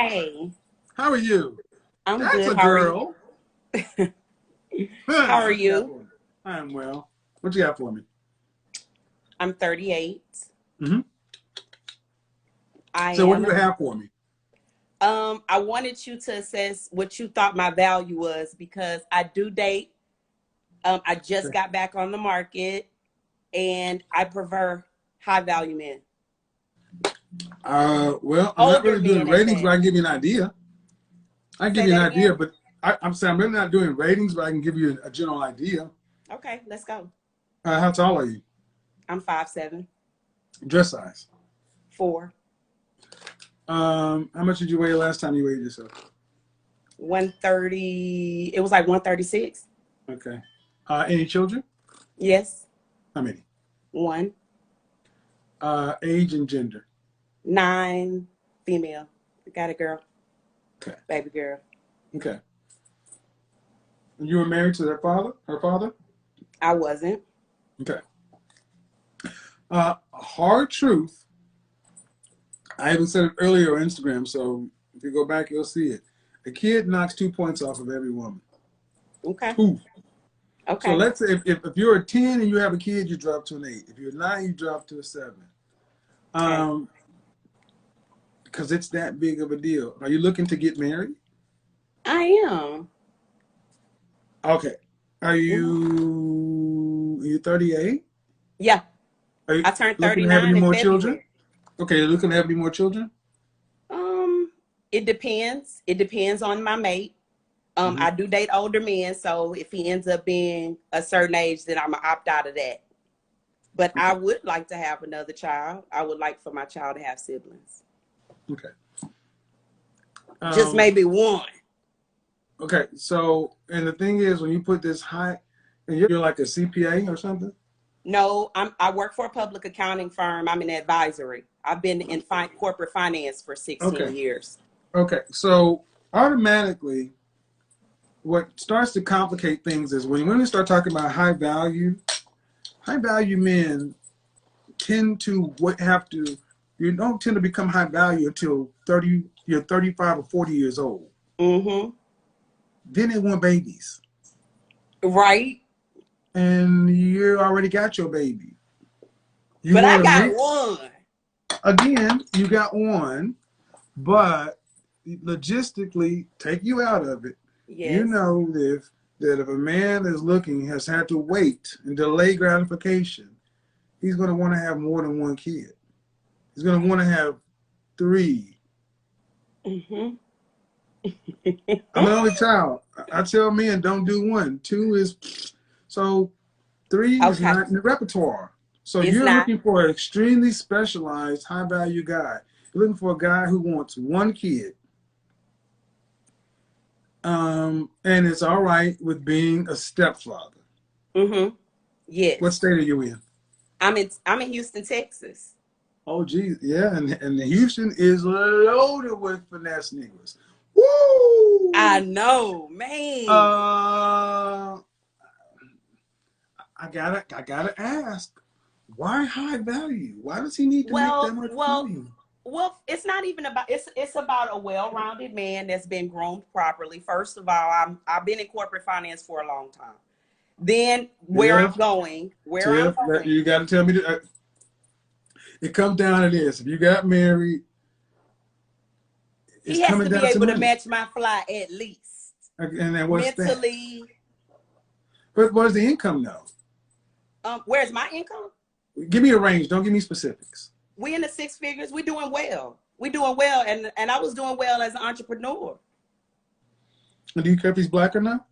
Hey, How are you? I'm That's good. a How are you? girl. How are What you got you? for me? I am well. What you got for me? I'm 38. hmm I So what do am. you have for me? I wanted you to assess what you thought my value was because I do date. I just Okay. got back on the market and I prefer high value men. Well, I'm not Older really doing men at ratings, but that. I can give you an idea. I can give Say you an that idea, again? but I'm saying I'm really not doing ratings, but I can give you a general idea. Okay, let's go. How tall are you? I'm 5'7", Dress size. 4, How much did you weigh last time you weighed yourself? 130. It was like 136. Okay. Any children? Yes, How many? 1, Age and gender. 9, female. Got a girl, Okay. baby girl. Okay. And you were married to their father? Her father? I wasn't. Okay. Hard truth. I even said it earlier on Instagram, so if you go back, you'll see it. A kid knocks 2 points off of every woman. Okay. 2. So Okay. let's say if you're a 10 and you have a kid, you drop to an 8. If you're a 9, you drop to a 7. Okay. Um, because it's that big of a deal. Are you looking to get married? I am. Okay. Are Mhm. you 38? Yeah. Are you I turned looking to have any 39 in more children? February. Okay, you're looking to have any more children? Um, it depends. It depends on my mate. hmm I do date older men, so if he ends up being a certain age, then I'm gonna opt out of that. But I Okay. would like to have another child. I would like for my child to have siblings. Okay. Just Um, maybe one. okay. So, and the thing is, when you put this high, and you're like a CPA or something. No, I work for a public accounting firm. I'm in advisory. I've been in corporate finance for 16 Okay. years. Okay. So automatically, what starts to complicate things is when women start talking about high value men tend to have to. You don't tend to become high value until 30. You're 35 or 40 years old. Mm-hmm. Then they want babies, Right. and you already got your baby. You But I want to got make one. again. You got one, but logistically, take you out of it. You Yes. know that if a man is looking has had to wait and delay gratification, he's going to want to have more than one kid. He's going to want to have 3. Mm-hmm. I'm an only child. I tell men don't do 1. 2 is so 3 is Okay. not in the repertoire. So It's you're not. looking for an extremely specialized, high value guy. You're looking for a guy who wants 1 kid. And it's all right with being a stepfather. Mm-hmm. What Yes. state are you in? I'm in Houston, Texas. Oh, geez, yeah, and Houston is loaded with finesse niggas. Woo! I know, man. Uh, I gotta ask, why high value? Why does he need to make that Well, much well, money? well, it's not even about it's about a well-rounded man that's been groomed properly. First of all, I've been in corporate finance for a long time. Then Tiff, where I'm Tiff, going, you got to tell me that it comes down to this. If you got married, it's he has coming to be down to able to money. match my fly at least. And then what's that? Mentally, But what's the income now? where's my income? Give me a range. Don't give me specifics. We in the 6 figures. We doing well. We doing well, and I was doing well as an entrepreneur. And do you care if he's black or not?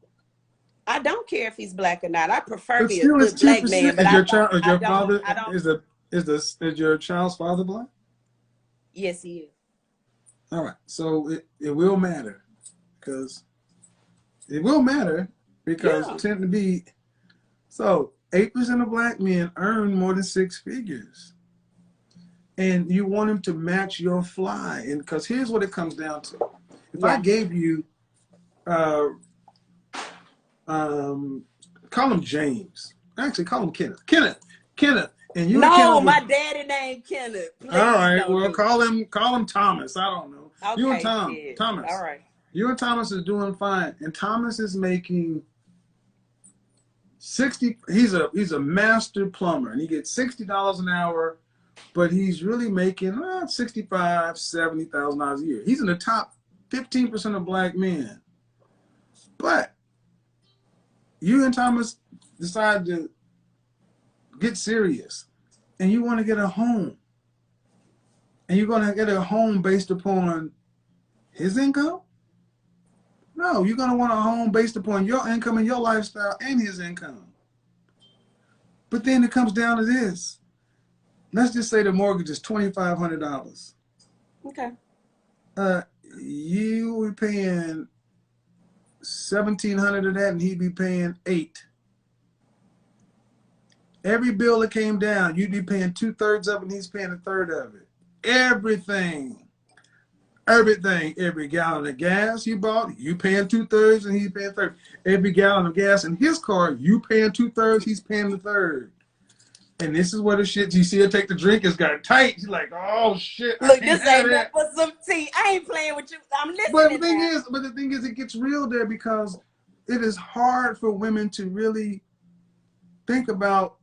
I don't care if he's black or not. I prefer But me a still, it's good black man, 10%. but Is I your don't. child, is I your don't. father, I don't. is your child's father black? Yes, he is. All right. So it will matter because it will matter because Yeah. tend to be so 8% of black men earn more than 6 figures, and you want him to match your fly. And because here's what it comes down to: if I Yeah. gave you, uh, call him James, actually call him Kenneth, and you and No, Kenneth was my daddy named Kenneth. all Please right. don't Well, do it. call him Thomas. I don't know. You and Okay, shit. All Thomas. right. You and Thomas is doing fine, and Thomas is making 60. He's a master plumber, and he gets $60 an hour, but he's really making 65, $70,000 a year. He's in the top 15% of black men. But you and Thomas decide to get serious, and you want to get a home, and you're going to get a home based upon his income. No, you're going to want a home based upon your income and your lifestyle and his income. But then it comes down to this. Let's just say the mortgage is $2,500. Okay. You will be paying $1,700 of that, and he'd be paying $800. Every bill that came down, you'd be paying 2/3 of it, and he's paying 1/3 of it. Everything. Every gallon of gas you bought, you paying 2/3 and he's paying 1/3. Every gallon of gas in his car, you paying 2/3, he's paying 1/3. And this is what the shit you see her take the drink has got tight. She's like, oh shit. Look, this ain't nothing but some tea. I ain't playing with you. I'm listening. But the thing is, it gets real there because it is hard for women to really think about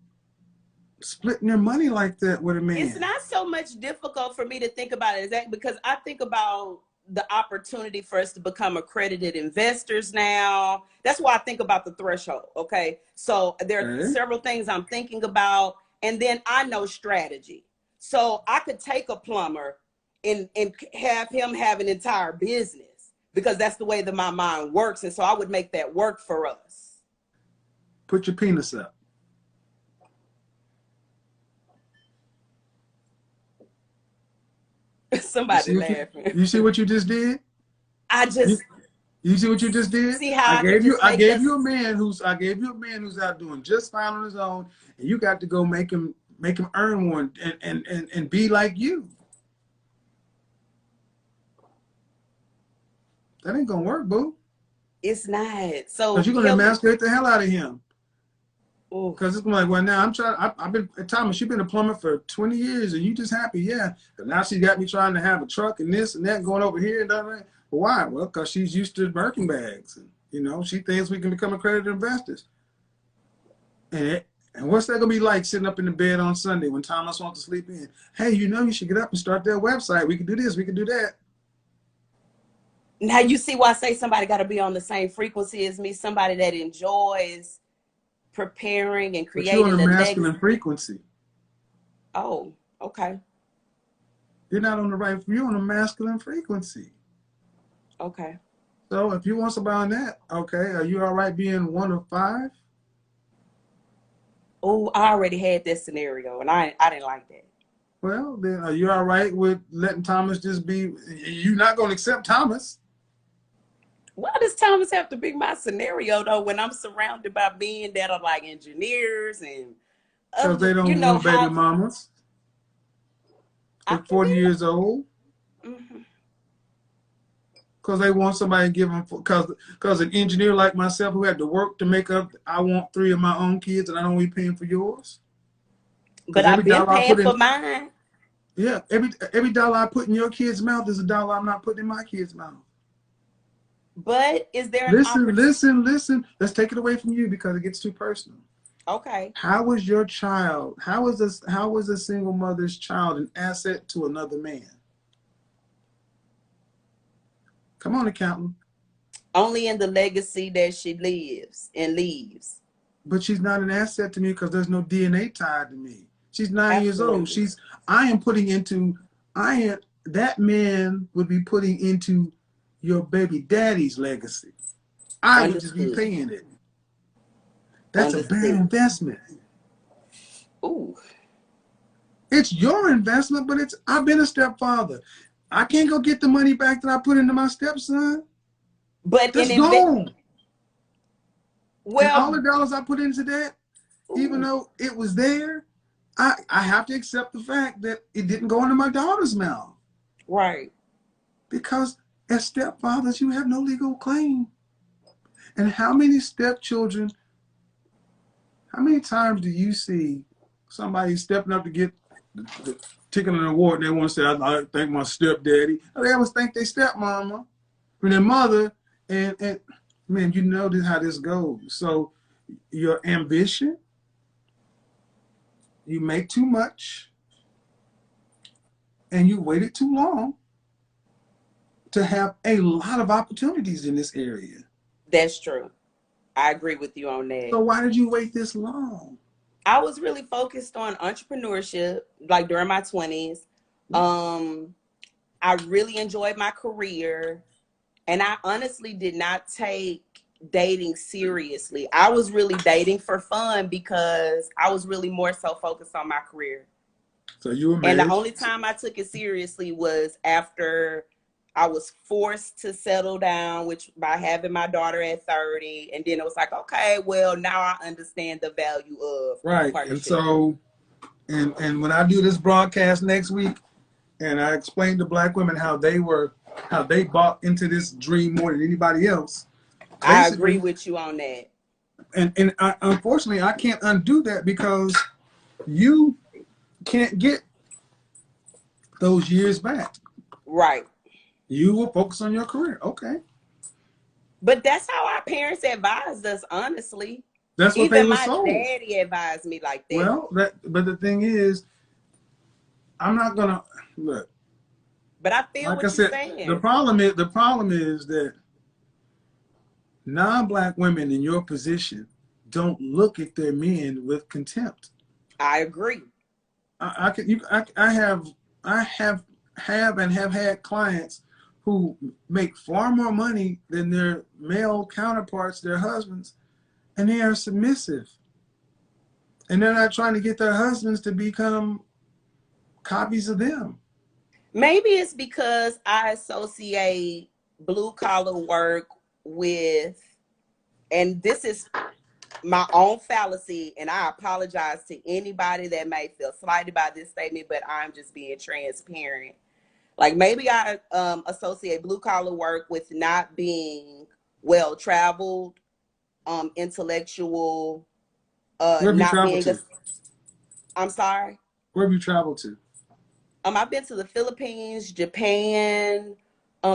splitting their money like that with a man. It's not so much difficult for me to think about it exactly because I think about the opportunity for us to become accredited investors now. That's why I think about the threshold. Okay. So there are several things I'm thinking about, and then I know strategy. So I could take a plumber and have him have an entire business because that's the way that my mind works. And so I would make that work for us. Put your penis up. Somebody laughing. You see what you just did? You see what you just did? See how I gave you a man who's out doing just fine on his own, and you got to go make him earn one and be like you. That ain't gonna work, boo. It's not. So because you're gonna emasculate the hell out of him. Because it's like, well, now I've been, Thomas, you've been a plumber for 20 years and you just happy, yeah. But now she got me trying to have a truck and this and that going over here and that. Well, why? Well, because she's used to Birkin bags. And, you know, she thinks we can become accredited investors. And what's that going to be like sitting up in the bed on Sunday when Thomas wants to sleep in? Hey, you know, you should get up and start their website. We can do this. We can do that. Now you see why I say somebody got to be on the same frequency as me, somebody that enjoys preparing and creating. But you're on a masculine frequency. Oh, okay. You're not on the right, you're on a masculine frequency. Okay. So if you want somebody on that, okay, are you all right being 1 of 5? Oh, I already had that scenario and I didn't like that. Well, then are you all right with letting Thomas just be, you're not going to accept Thomas? Why does Thomas have to be my scenario though when I'm surrounded by men that are like engineers and because they don't want baby mamas. They're 40 years old. Because they want somebody to give them, because an engineer like myself who had to work to make up, I want 3 of my own kids and I don't be paying for yours. But I've been paying for mine. Yeah, every dollar I put in your kid's mouth is a dollar I'm not putting in my kid's mouth. But is there listen. Let's take it away from you because it gets too personal. Okay. How was your child? How was a single mother's child an asset to another man? Come on, accountant. Only in the legacy that she lives and leaves. But she's not an asset to me because there's no DNA tied to me. She's 9 years old. That man would be putting into your baby daddy's legacy. I would just be paying it. That's a bad investment. Ooh. It's your investment, but I've been a stepfather. I can't go get the money back that I put into my stepson. But that's gone. Well, and all the dollars I put into that, even though it was there, I have to accept the fact that it didn't go into my daughter's mouth. Right. Because as stepfathers, you have no legal claim. And how many stepchildren, how many times do you see somebody stepping up to get taking an award, and they want to say, I thank my stepdaddy. They always thank their stepmama or their mother. And man, you know how this goes. So your ambition, you make too much, and you waited too long to have a lot of opportunities in this area. That's true. I agree with you on that. So why did you wait this long? I was really focused on entrepreneurship, like during my 20s. I really enjoyed my career, and I honestly did not take dating seriously. I was really dating for fun because I was really more so focused on my career. So you were married. And the only time I took it seriously was after I was forced to settle down, which by having my daughter at 30. And then it was like, okay, well, now I understand the value of partnership. And so, and when I do this broadcast next week, and I explain to Black women how they bought into this dream more than anybody else. I agree with you on that. And unfortunately, I can't undo that because you can't get those years back. Right. You will focus on your career. Okay. But that's how our parents advised us, honestly. That's what even they were my sold. daddy advised me like that. Well, but the thing is, I'm not gonna look. But I feel like what I said, you're saying. The problem is that non-Black women in your position don't look at their men with contempt. I agree. I have had clients who make far more money than their male counterparts, their husbands, and they are submissive. And they're not trying to get their husbands to become copies of them. Maybe it's because I associate blue collar work with, and this is my own fallacy, and I apologize to anybody that may feel slighted by this statement, but I'm just being transparent. Like maybe I associate blue collar work with not being well traveled, intellectual, Where have you traveled to? I'm sorry? Where have you traveled to? I've been to the Philippines, Japan.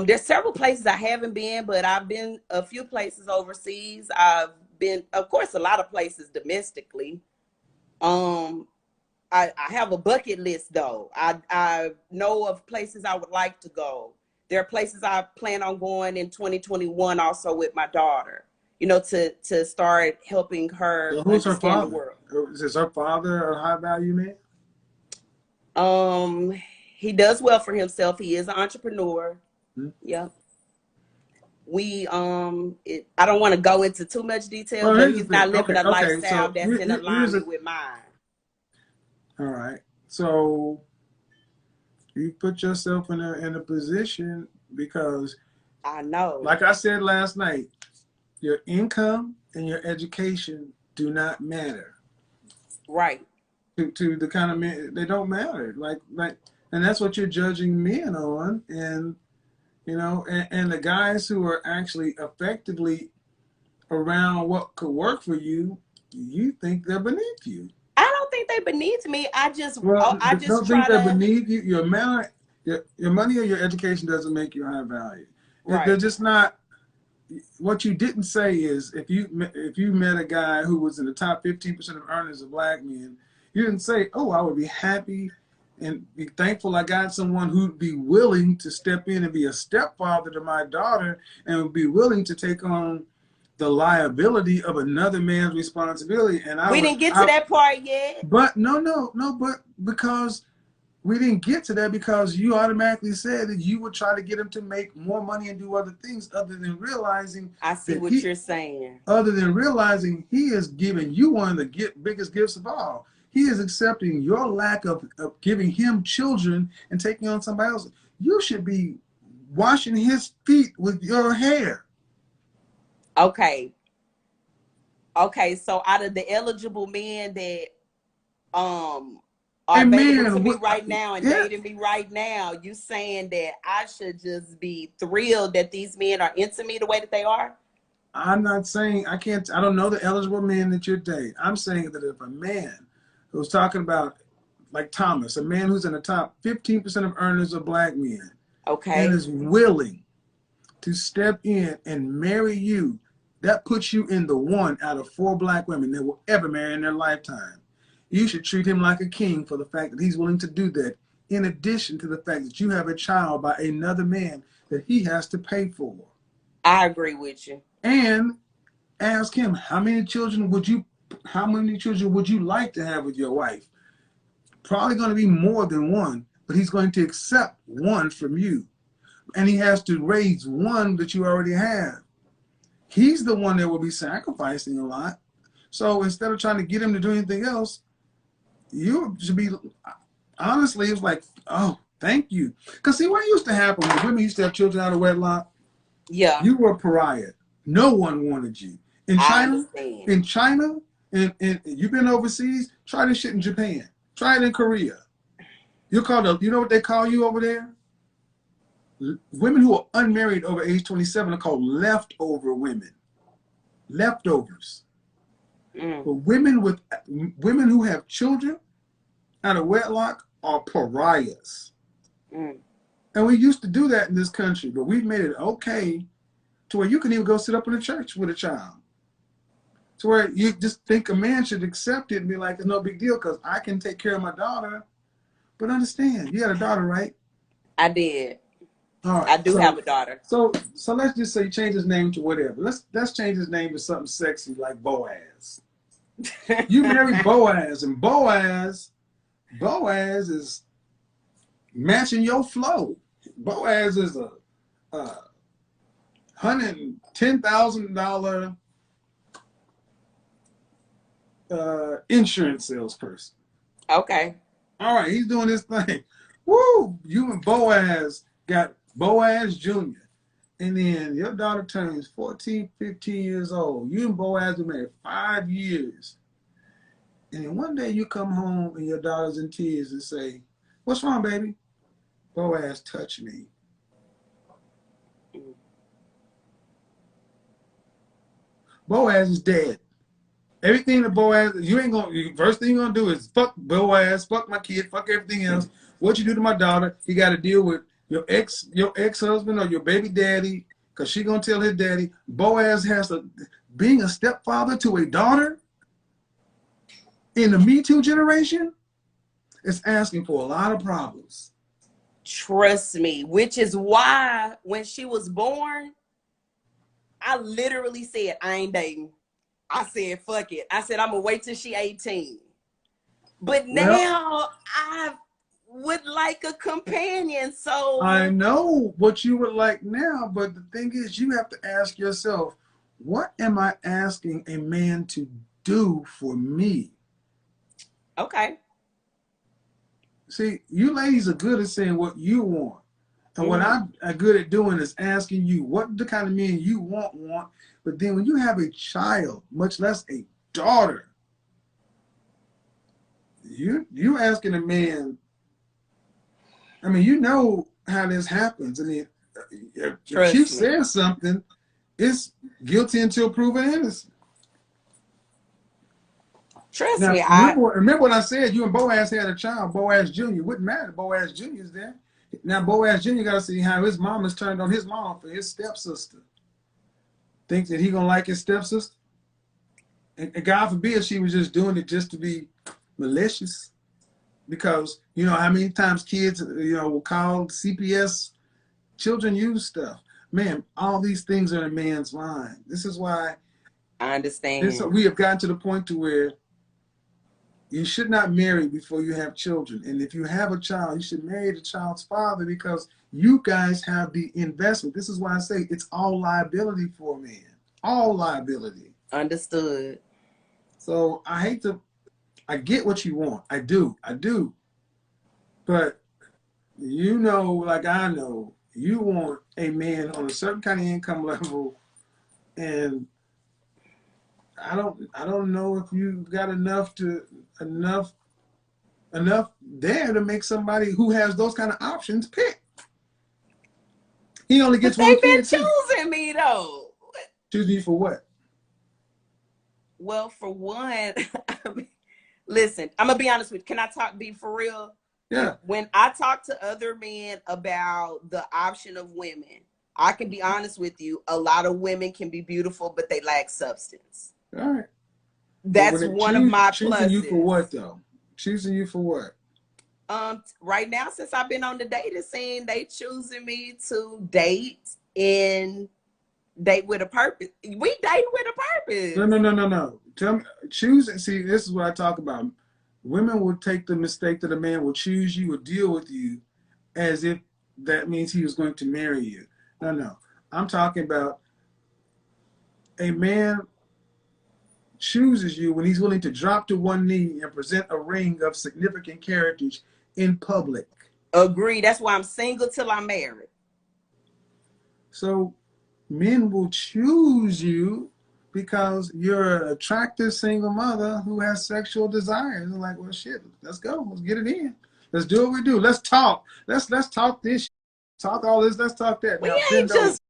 There's several places I haven't been, but I've been a few places overseas. I've been, of course, a lot of places domestically. I have a bucket list though. I know of places I would like to go. There are places I plan on going in 2021 also with my daughter, you know, to start helping her Who's her understand the father? world. Is her father a high value man? He does well for himself. He is an entrepreneur. Mm-hmm. Yeah. I don't want to go into too much detail, but he's not living a lifestyle that's in alignment with mine. All right. So you put yourself in a position because I know. Like I said last night, your income and your education do not matter. Right. To the kind of men, they don't matter. And that's what you're judging men on. And you know, and the guys who are actually effectively around what could work for you, you think they're beneath you. I don't think they're beneath me. I just don't think they're beneath you. Your money or your education doesn't make you high value. Right. They're just not. What you didn't say is if you met a guy who was in the top 15% of earners of Black men, you didn't say, "Oh, I would be happy and be thankful I got someone who'd be willing to step in and be a stepfather to my daughter and would be willing to take on the liability of another man's responsibility." And we didn't get to that part yet. But but because we didn't get to that because you automatically said that you would try to get him to make more money and do other things other than realizing. I see what you're saying. Other than realizing he is giving you one of the biggest gifts of all. He is accepting your lack of giving him children and taking on somebody else. You should be washing his feet with your hair. Okay, so out of the eligible men that are available to me right now and dating me right now, you saying that I should just be thrilled that these men are into me the way that they are? I'm not saying I don't know the eligible men that you're dating. I'm saying that if a man who's talking about like Thomas, a man who's in the top 15% of earners of black men, Okay. and is willing to step in and marry you, that puts you in the 1 out of 4 black women that will ever marry in their lifetime. You should treat him like a king for the fact that he's willing to do that, in addition to the fact that you have a child by another man that he has to pay for. I agree with you. And ask him, how many children would you like to have with your wife? Probably going to be more than 1, but he's going to accept 1 from you. And he has to raise 1 that you already have. He's the one that will be sacrificing a lot. So instead of trying to get him to do anything else, you should be, honestly, it's like, oh, thank you. Because see, what used to happen when women used to have children out of wedlock? Yeah. You were a pariah. No one wanted you. In China, and you've been overseas, try this shit in Japan. Try it in Korea. You know what they call you over there? Women who are unmarried over age 27 are called leftover women. Leftovers. But women who have children out of wedlock are pariahs. And we used to do that in this country, but we've made it okay to where you can even go sit up in a church with a child. To where you just think a man should accept it and be like, it's no big deal because I can take care of my daughter. But understand, you had a daughter, right? I did. All right, I do have a daughter. So let's just say change his name to whatever. Let's change his name to something sexy like Boaz. You marry Boaz, and Boaz is matching your flow. Boaz is a $110,000 insurance salesperson. Okay. All right, he's doing this thing. Woo! You and Boaz got Boaz Jr. And then your daughter turns 14, 15 years old. You and Boaz were married 5 years. And then one day you come home and your daughter's in tears and say, what's wrong, baby? Boaz touched me. Boaz is dead. Everything that Boaz, first thing you're gonna do is fuck Boaz, fuck my kid, fuck everything else. What you do to my daughter, you gotta deal with your ex-husband or your baby daddy, because she gonna tell his daddy. Boaz being a stepfather to a daughter in the Me Too generation is asking for a lot of problems. Trust me, which is why when she was born, I literally said, I ain't dating. I said, fuck it. I said, I'm going to wait till she 18. But now I would like a companion, so. I know what you would like now, but the thing is, you have to ask yourself, what am I asking a man to do for me? Okay. See, you ladies are good at saying what you want. And what I'm good at doing is asking you what the kind of men you want. But then when you have a child, much less a daughter, you asking a man, I mean, you know how this happens. I mean, if she says something, it's guilty until proven innocent. Trust now, me. Remember what I said, you and Boaz had a child, Boaz Jr. Wouldn't matter. Boaz Jr. is there. Now, Boaz Jr. got to see how his mom has turned on his mom for his stepsister. Think that he going to like his stepsister? And God forbid she was just doing it just to be malicious. Because, you know, how many times kids, will call CPS, children use stuff. Man, all these things are in a man's mind. This is why I understand. We have gotten to the point to where you should not marry before you have children. And if you have a child, you should marry the child's father because you guys have the investment. This is why I say it's all liability for a man. All liability. Understood. So I get what you want. I do. But like I know, you want a man on a certain kind of income level, and I don't know if you got enough there to make somebody who has those kind of options pick. He only gets one kid. They've been choosing me though. Choosing you for what? Well, for one, Listen, I'm gonna be honest with you. Can I be for real? Yeah. When I talk to other men about the option of women, I can be honest with you. A lot of women can be beautiful, but they lack substance. All right. That's one of my choosing pluses. you for what though? Choosing you for what? Right now, since I've been on the dating scene, they choosing me to date and date with a purpose. We date with a purpose. No. Tell me, choosing. See, this is what I talk about. Women will take the mistake that a man will choose you or deal with you as if that means he was going to marry you. No. I'm talking about a man chooses you when he's willing to drop to one knee and present a ring of significant heritage in public. Agree. That's why I'm single till I'm married. So men will choose you because you're an attractive single mother who has sexual desires. They're like, well, shit, let's go. Let's get it in. Let's do what we do. Let's talk. Let's talk this. Talk all this. Let's talk that. We ain't just.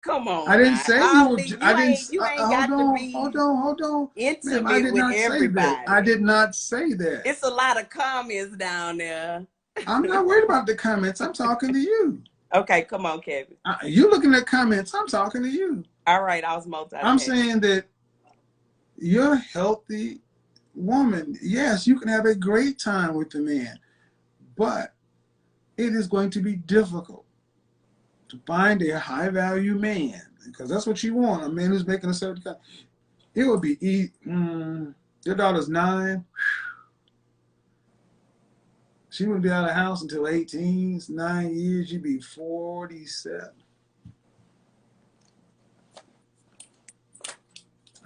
Come on. I didn't say you were. I didn't. You ain't got to be. Hold on. Intimate Ma'am, I did with not everybody. say that. I did not say that. It's a lot of comments down there. I'm not worried about the comments. I'm talking to you. Okay, come on, Kevin. You looking at comments. I'm talking to you. All right, I was multitasking. I'm saying that you're a healthy woman. Yes, you can have a great time with the man, but it is going to be difficult to find a high-value man, because that's what you want, a man who's making a certain kind. It would be, your daughter's 9. She wouldn't be out of the house until 18. It's 9 years. You'd be 47.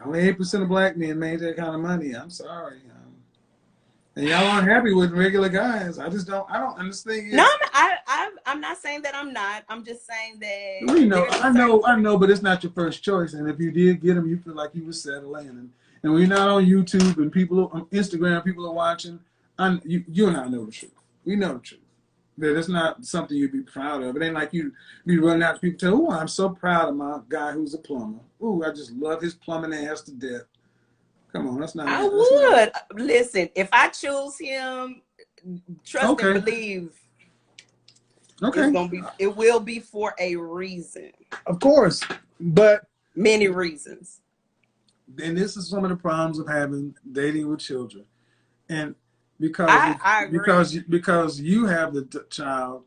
Only 8% of black men made that kind of money. I'm sorry. And y'all aren't happy with regular guys. I don't understand. No, I'm not saying that I'm not. I'm just saying that. We know, I know, but it's not your first choice. And if you did get them, you feel like you were settling. And when you're not on YouTube and people on Instagram, people are watching, you and I know the truth. We know the truth. That it's not something you'd be proud of. It ain't like you be running out to people tell, oh, I'm so proud of my guy who's a plumber. Oh, I just love his plumbing ass to death. Come on, that's not. I would. Listen, if I choose him, trust and believe. Okay. It will be for a reason. Of course, but many reasons. And this is some of the problems of dating with children, and because because you have the child,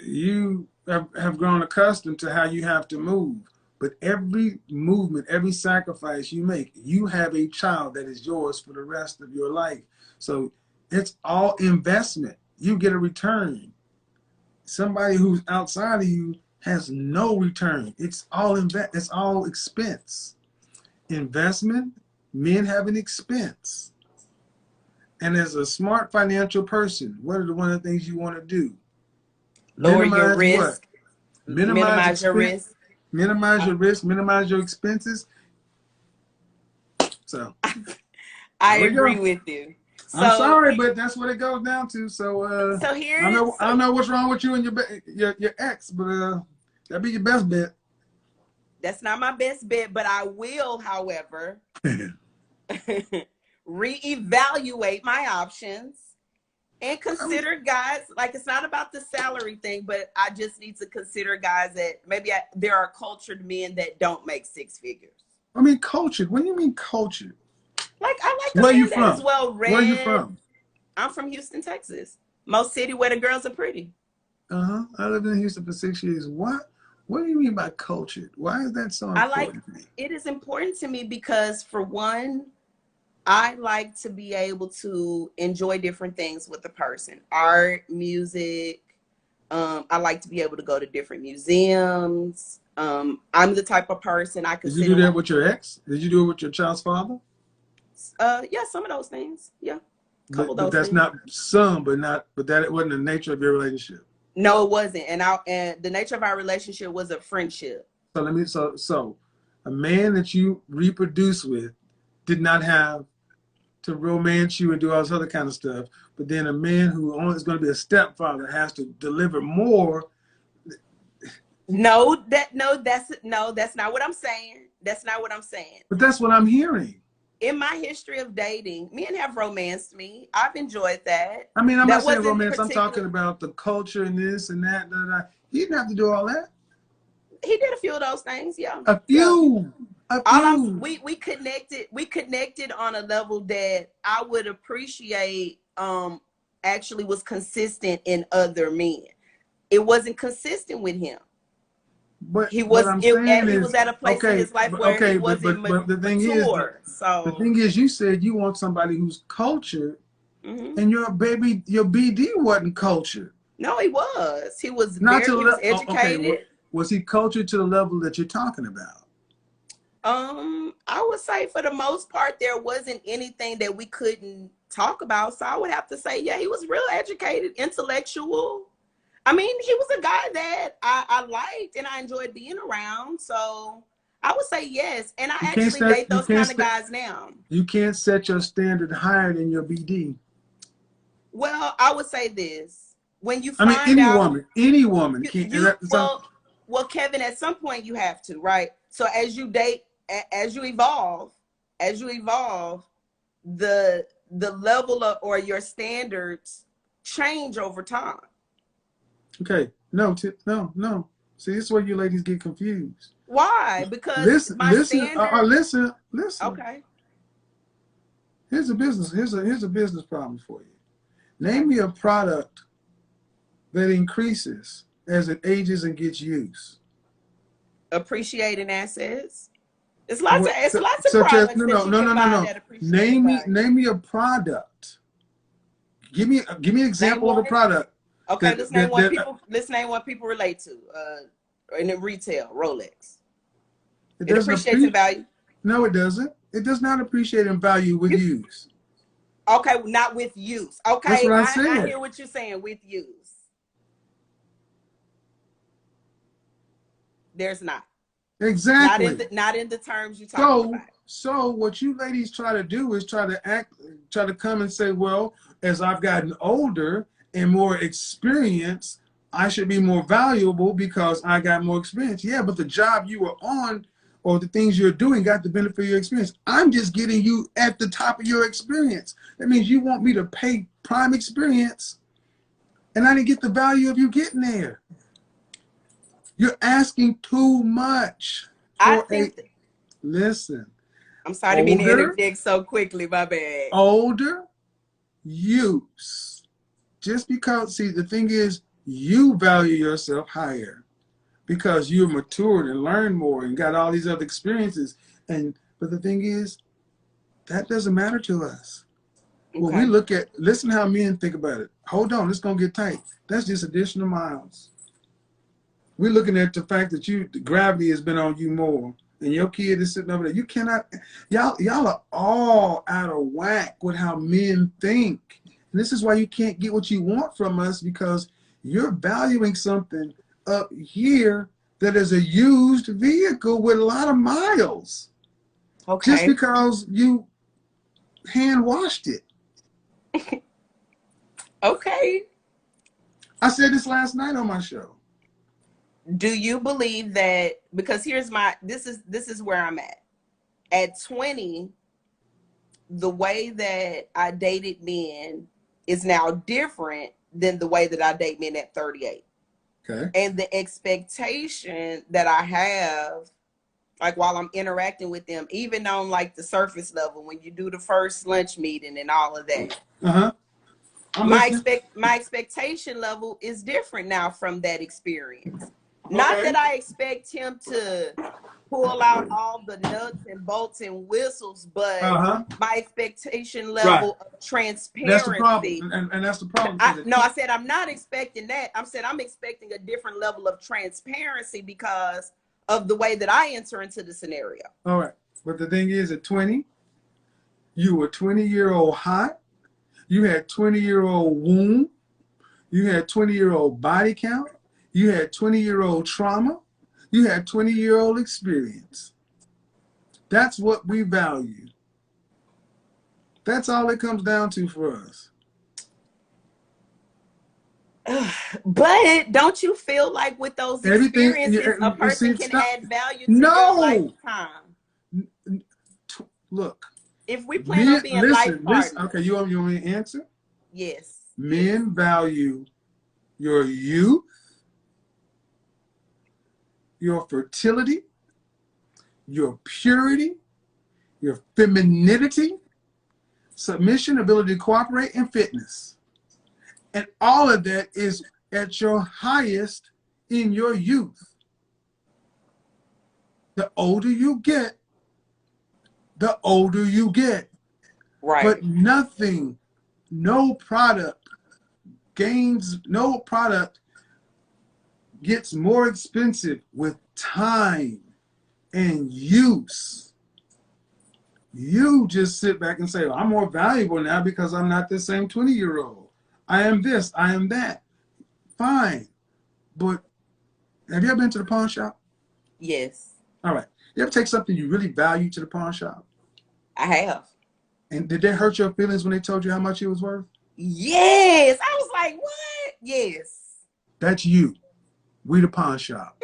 you have grown accustomed to how you have to move. But every movement, every sacrifice you make, you have a child that is yours for the rest of your life. So it's all investment. You get a return. Somebody who's outside of you has no return. It's all it's all expense. Investment, men have an expense. And as a smart financial person, what are one of the things you want to do? Lower your risk. Minimize your risk. Minimize your risk, minimize your expenses. So I agree with you. So, I'm sorry, but that's what it goes down to. So here I don't know what's wrong with you and your ex, but that'd be your best bet. That's not my best bet, but I will, however, reevaluate my options and consider guys. Like, it's not about the salary thing, but I just need to consider guys that maybe there are cultured men that don't make 6 figures. I mean, cultured. What do you mean cultured? Like, I like a Where man you from? that is well read. Where you from? I'm from Houston, Texas. Most city where the girls are pretty. I lived in Houston for 6 years. What do you mean by cultured? Why is that so important to me? It is important to me because, for one, I like to be able to enjoy different things with the person. Art, music. I like to be able to go to different museums. I'm the type of person I consider. Did you do that with your ex? Did you do it with your child's father? Yeah, some of those things. Yeah. But that's not some, but that it wasn't the nature of your relationship. No, it wasn't. And the nature of our relationship was a friendship. So a man that you reproduce with did not have to romance you and do all this other kind of stuff. But then a man who only is going to be a stepfather has to deliver more. That's not what I'm saying. That's not what I'm saying. But that's what I'm hearing. in my history of dating, men have romanced me. I've enjoyed that. I mean, I'm That not saying wasn't romance. I'm particular. talking about the culture and this and that. He didn't have to do all that. He did a few of those things, yeah. A Yeah. few. We connected on a level that I would appreciate. Actually, was consistent in other men. It wasn't consistent with him. But He was. what I'm saying He is, was at a place in his life where he wasn't but the thing mature. the thing is, you said you want somebody who's cultured, and your BD wasn't cultured. No, he was. He was Not he was educated. Okay. Was he cultured to the level that you're talking about? I would say for the most part, there wasn't anything that we couldn't talk about. So I would have to say, yeah, he was real educated, intellectual. I mean, he was a guy that I liked and I enjoyed being around. So I would say yes. And I actually date those kind of guys now. You can't set your standard higher than your BD. Well, I would say this. When you find any woman can. Well, Kevin, at some point you have to, right? So as you date, as you evolve, the level of or your standards change over time. Okay. No. See, this is where you ladies get confused. Why? Because listen. Okay. Here's a business problem for you. Name me a product that increases as it ages and gets used. Appreciating assets. It's lots of products that appreciate. Name me a product. Give me an example of a product. Okay, let's name what people relate to. In the retail, Rolex. It appreciates in value. No, it doesn't. It does not appreciate in value with use. Okay, not with use. Okay, that's what I said. I hear what you're saying with use. There's not. Exactly. Not in the terms you talk about. So what you ladies try to do is try to come and say, well, as I've gotten older and more experience, I should be more valuable because I got more experience. Yeah, but the job you were on or the things you're doing got the benefit of your experience. I'm just getting you at the top of your experience. That means you want me to pay prime experience, and I didn't get the value of you getting there. You're asking too much. Listen. I'm sorry to be interject so quickly, my bad. Older use. Just because, see, the thing is, you value yourself higher because you're matured and learned more and got all these other experiences. But the thing is, that doesn't matter to us. Okay. When we look at, listen how men think about it. Hold on, it's going to get tight. That's just additional miles. We're looking at the fact that the gravity has been on you more and your kid is sitting over there. You cannot, y'all are all out of whack with how men think. And this is why you can't get what you want from us, because you're valuing something up here that is a used vehicle with a lot of miles. Okay. Just because you hand washed it. Okay. I said this last night on my show. Do you believe that, because this is where I'm at. At 20, the way that I dated men is now different than the way that I date men at 38. Okay. And the expectation that I have, like while I'm interacting with them, even on like the surface level, when you do the first lunch meeting and all of that. Uh-huh. My expectation level is different now from that experience. Okay. Not that I expect him to pull out all the nuts and bolts and whistles, but my expectation level of transparency. That's the problem. And that's the problem. I said I'm not expecting that. I'm expecting a different level of transparency because of the way that I enter into the scenario. All right. But the thing is, at 20, you were 20-year-old hot. You had 20-year-old womb. You had 20-year-old body count. You had 20-year-old trauma. You had 20-year-old experience. That's what we value. That's all it comes down to for us. But don't you feel like with those experiences, a person can add value to their lifetime? Look. If we plan on being life partners. Okay, you want me to answer? Yes. Men value your youth, your fertility, your purity, your femininity, submission, ability to cooperate, and fitness. And all of that is at your highest in your youth. The older you get, the older you get. Right. But nothing, no product gets more expensive with time and use. You just sit back and say, well, I'm more valuable now because I'm not the same 20-year-old. I am this, I am that. Fine. But have you ever been to the pawn shop? Yes. All right. You ever take something you really value to the pawn shop? I have. And did they hurt your feelings when they told you how much it was worth? Yes. I was like, what? Yes. That's you. We the pawn shop.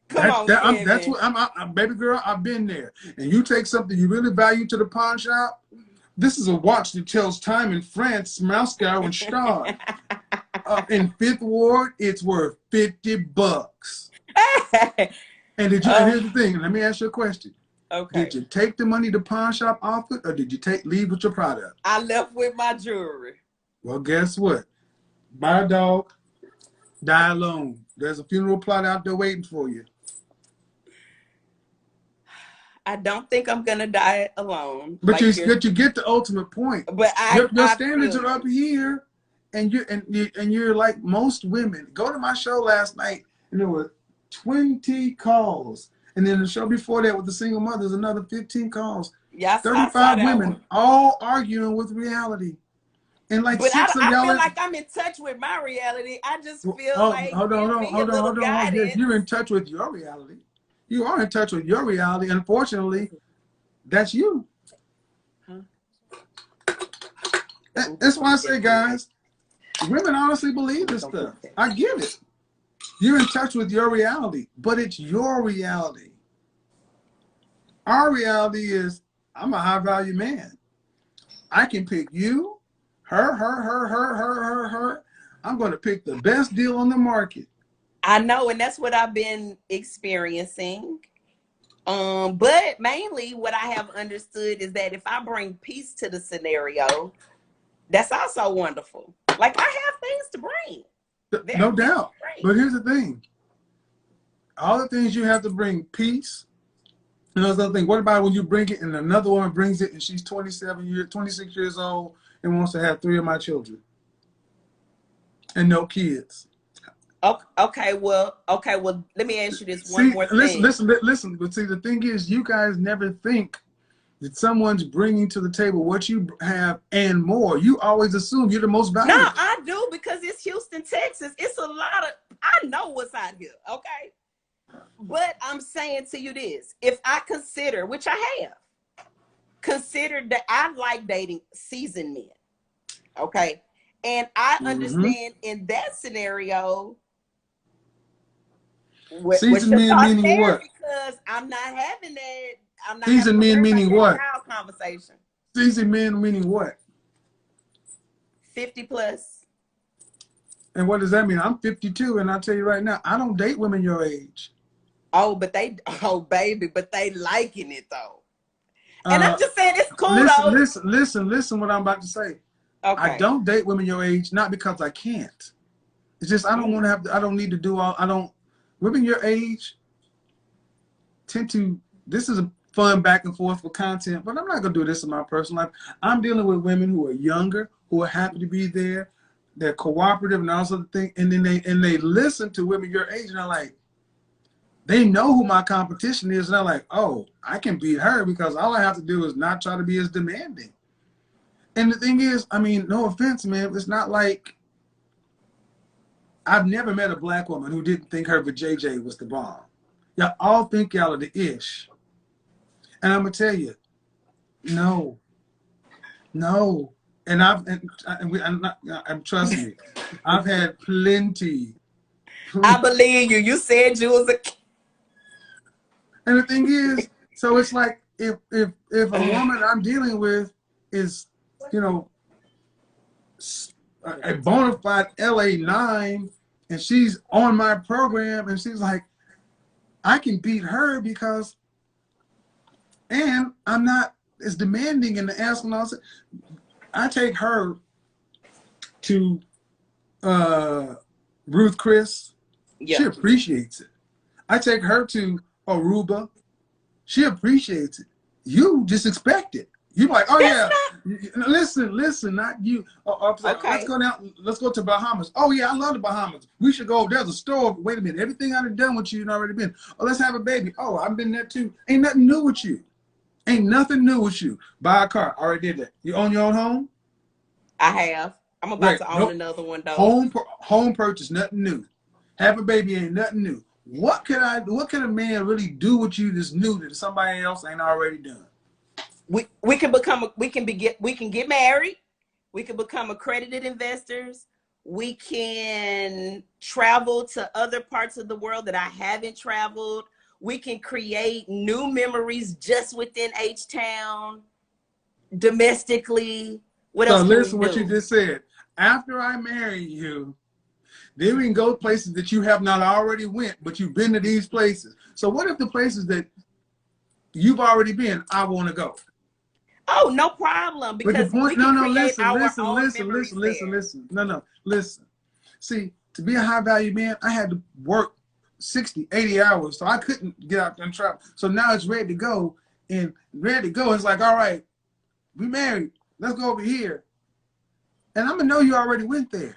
That's what I'm, baby girl, I've been there. And you take something you really value to the pawn shop. This is a watch that tells time in France, Moscow, and Stars. In Fifth Ward, it's worth $50. And here's the thing. Let me ask you a question. Okay. Did you take the money the pawn shop offered, or did you leave with your product? I left with my jewelry. Well, guess what? Buy a dog, die alone. There's a funeral plot out there waiting for you. I don't think I'm gonna die alone. But you get the ultimate point. But your standards are up here, and you're like most women. Go to my show last night, and there were 20 calls, and then the show before that with the single mothers, another 15 calls. Yes, 35 women, all arguing with reality. And like but six of y'all, I feel like I'm in touch with my reality. I just feel like hold on. Yes, you're in touch with your reality. You are in touch with your reality. Unfortunately, that's you. Huh? That's why I say, guys, women honestly believe this stuff. I get it. You're in touch with your reality, but it's your reality. Our reality is, I'm a high value man. I can pick you, her. I'm going to pick the best deal on the market. I know, and that's what I've been experiencing. But mainly what I have understood is that if I bring peace to the scenario, that's also wonderful. Like, I have things to bring. No doubt. But here's the thing. All the things you have to bring, peace. And those other things. What about when you bring it and another woman brings it and she's 26 years old and wants to have 3 of my children and no kids? Okay, well, let me ask you this one more thing. Listen. But see, the thing is, you guys never think that someone's bringing to the table what you have and more. You always assume you're the most valuable. No, I do, because it's Houston, Texas. It's a lot of, I know what's out here, okay? But I'm saying to you this, if I consider, which I have, considered that I like dating seasoned men, okay? And I understand in that scenario, seasoned men meaning what? Because I'm not having that. I'm not seasoned men meaning what? Conversation. Seasoned men meaning what? 50 plus. And what does that mean? I'm 52, and I'll tell you right now, I don't date women your age. Oh, but baby, but they liking it though. And I'm just saying it's cool though. Listen what I'm about to say. Okay. I don't date women your age, not because I can't. It's just I don't want to have. I don't need to do all. Women your age tend to. This is a fun back and forth for content, but I'm not gonna do this in my personal life. I'm dealing with women who are younger, who are happy to be there. They're cooperative and all sorts of things, and then they listen to women your age, and they're like, they know who my competition is, and they're like, oh, I can beat her because all I have to do is not try to be as demanding. And the thing is, I mean, no offense, man, it's not like I've never met a black woman who didn't think her JJ was the bomb. Y'all all think y'all are the ish. And I'm gonna tell you, no. And trust me, I've had plenty. I believe you. You said you was a. And the thing is, so it's like if a woman I'm dealing with is, you know, a bona fide LA9, and she's on my program, and she's like, I can beat her because, and I'm not as demanding in the asking. I take her to Ruth Chris. Yeah. She appreciates it. I take her to Aruba. She appreciates it. You just expect it. You're like, oh yeah. Listen, not you. Okay. Let's go down. Let's go to Bahamas. Oh yeah, I love the Bahamas. We should go. There's a store. Wait a minute. Everything I've done with you, already been. Oh, let's have a baby. Oh, I've been there too. Ain't nothing new with you. Ain't nothing new with you. Buy a car. I already did that. You own your own home? I have. I'm about to own another one though. Home purchase, nothing new. Have a baby ain't nothing new. What can a man really do with you that's new that somebody else ain't already done? We can get married. We can become accredited investors. We can travel to other parts of the world that I haven't traveled. We can create new memories just within H-Town, domestically. What else? So listen what you just said. After I marry you, then we can go places that you have not already went, but you've been to these places. So what if the places that you've already been, I want to go? Oh, no problem. Because Listen. See, to be a high value man, I had to work 60, 80 hours, so I couldn't get out there and travel. So now it's ready to go, and it's like, all right, we married. Let's go over here. And I'm gonna know you already went there.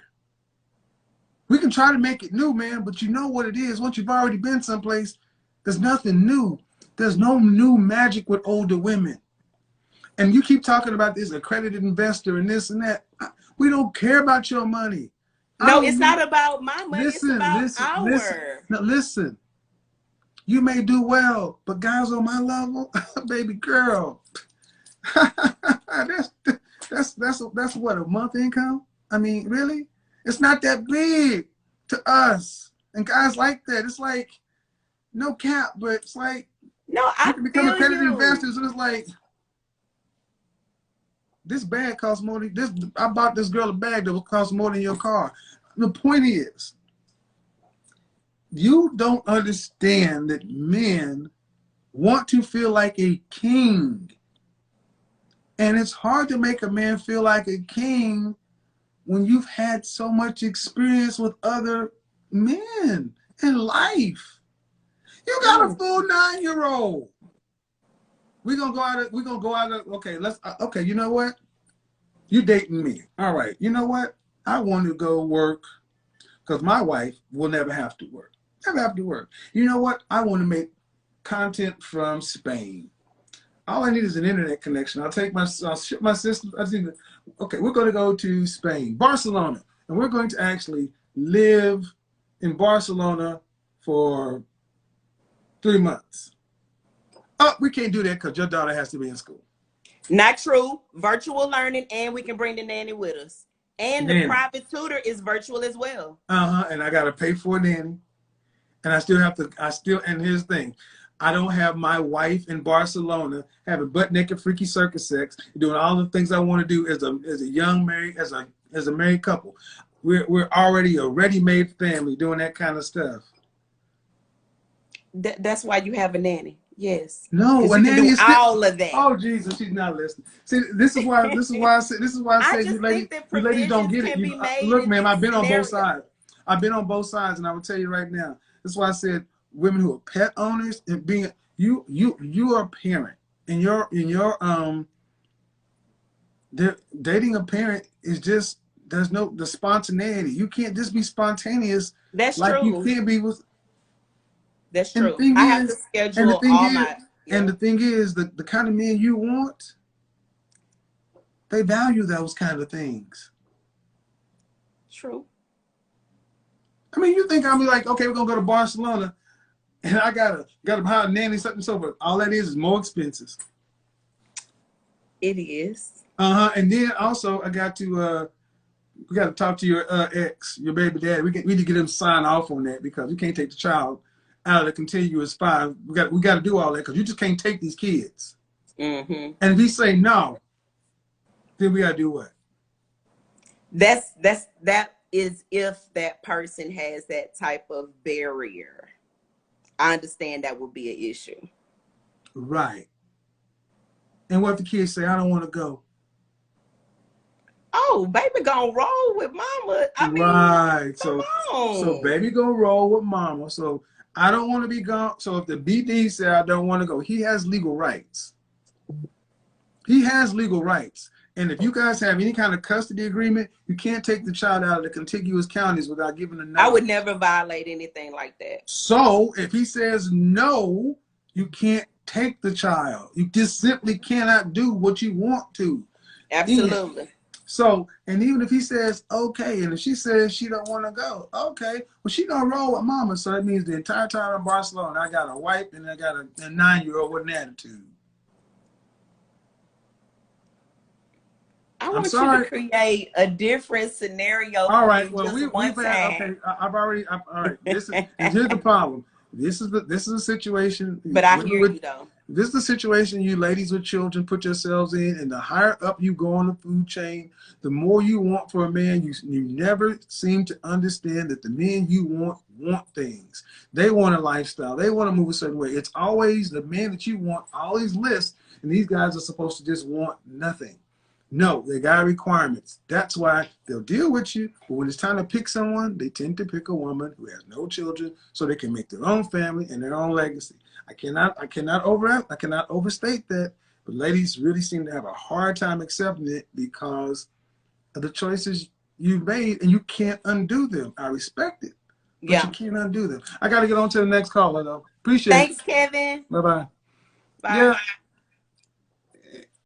We can try to make it new, man, but you know what it is. Once you've already been someplace, there's nothing new. There's no new magic with older women. And you keep talking about this accredited investor and this and that. We don't care about your money. No, it's not about my money. It's about our. Listen. You may do well, but guys on my level, baby girl, that's what, a month income? I mean, really? It's not that big to us. And guys like that. It's like, no cap, but it's like, no, I can become accredited investors, and it's like, this bag costs more than this. I bought this girl a bag that will cost more than your car. The point is, you don't understand that men want to feel like a king. And it's hard to make a man feel like a king when you've had so much experience with other men in life. You got a full 9-year-old. We're gonna go out of okay, you know what? You dating me. All right, you know what? I want to go work because my wife will never have to work. Never have to work. You know what? I want to make content from Spain. All I need is an internet connection. I'll ship my sister. Okay, we're going to go to Spain, Barcelona, and we're going to actually live in Barcelona for 3 months. Oh, we can't do that because your daughter has to be in school. Not true. Virtual learning, and we can bring the nanny with us. And the private tutor is virtual as well. And I got to pay for a nanny. And and here's the thing. I don't have my wife in Barcelona having butt naked freaky circus sex, doing all the things I want to do as a young married, as a married couple. We're already a ready-made family doing that kind of stuff. That's why you have a nanny. Yes. No, a nanny is all of that. Oh Jesus, she's not listening. See, this is why I say you ladies don't get it. Look, ma'am, I've been on both sides. I've been on both sides, and I will tell you right now. This is why I said women who are pet owners and being you are a parent, and dating a parent is just there's no the spontaneity. You can't just be spontaneous. That's like true. You can't be with. That's true. I have to schedule all my. And the thing is, the kind of men you want, they value those kind of things. True. I mean, you think I'll be like, okay, we're gonna go to Barcelona, and I gotta hire a nanny, something so forth. All that is more expensive. It is. And then also I got to we got to talk to your ex, your baby daddy. We need to get him to sign off on that because you can't take the child out of the contiguous 5. We got to do all that because you just can't take these kids. Mm-hmm. And if he say no, then we got to do what? That is if that person has that type of barrier. I understand that would be an issue. Right. And what if the kids say, I don't want to go? Oh, baby gonna roll with mama. I mean, right. on. So baby gonna roll with mama. So I don't want to be gone. So if the BD said I don't want to go, he has legal rights. He has legal rights. And if you guys have any kind of custody agreement, you can't take the child out of the contiguous counties without giving a notice. I would never violate anything like that. So if he says no, you can't take the child. You just simply cannot do what you want to. Absolutely. So, and even if he says okay, and if she says she don't want to go, okay, well, she gonna roll with mama. So that means the entire time in Barcelona, I got a wife and I got a 9-year-old with an attitude. I want you to create a different scenario. All right. Well, we've had, okay. All right. Here's the problem. This is a situation. But I hear you though. This is the situation you ladies with children put yourselves in, and the higher up you go on the food chain, the more you want for a man. You never seem to understand that the men you want things. They want a lifestyle. They want to move a certain way. It's always the man that you want, always lists, and these guys are supposed to just want nothing. No, they got requirements. That's why they'll deal with you. But when it's time to pick someone, they tend to pick a woman who has no children so they can make their own family and their own legacy. I cannot overstate that. But ladies really seem to have a hard time accepting it because of the choices you've made, and you can't undo them. I respect it, but you can't undo them. I got to get on to the next caller, though. Appreciate it. Thanks, Kevin. Bye-bye. Bye. Yeah.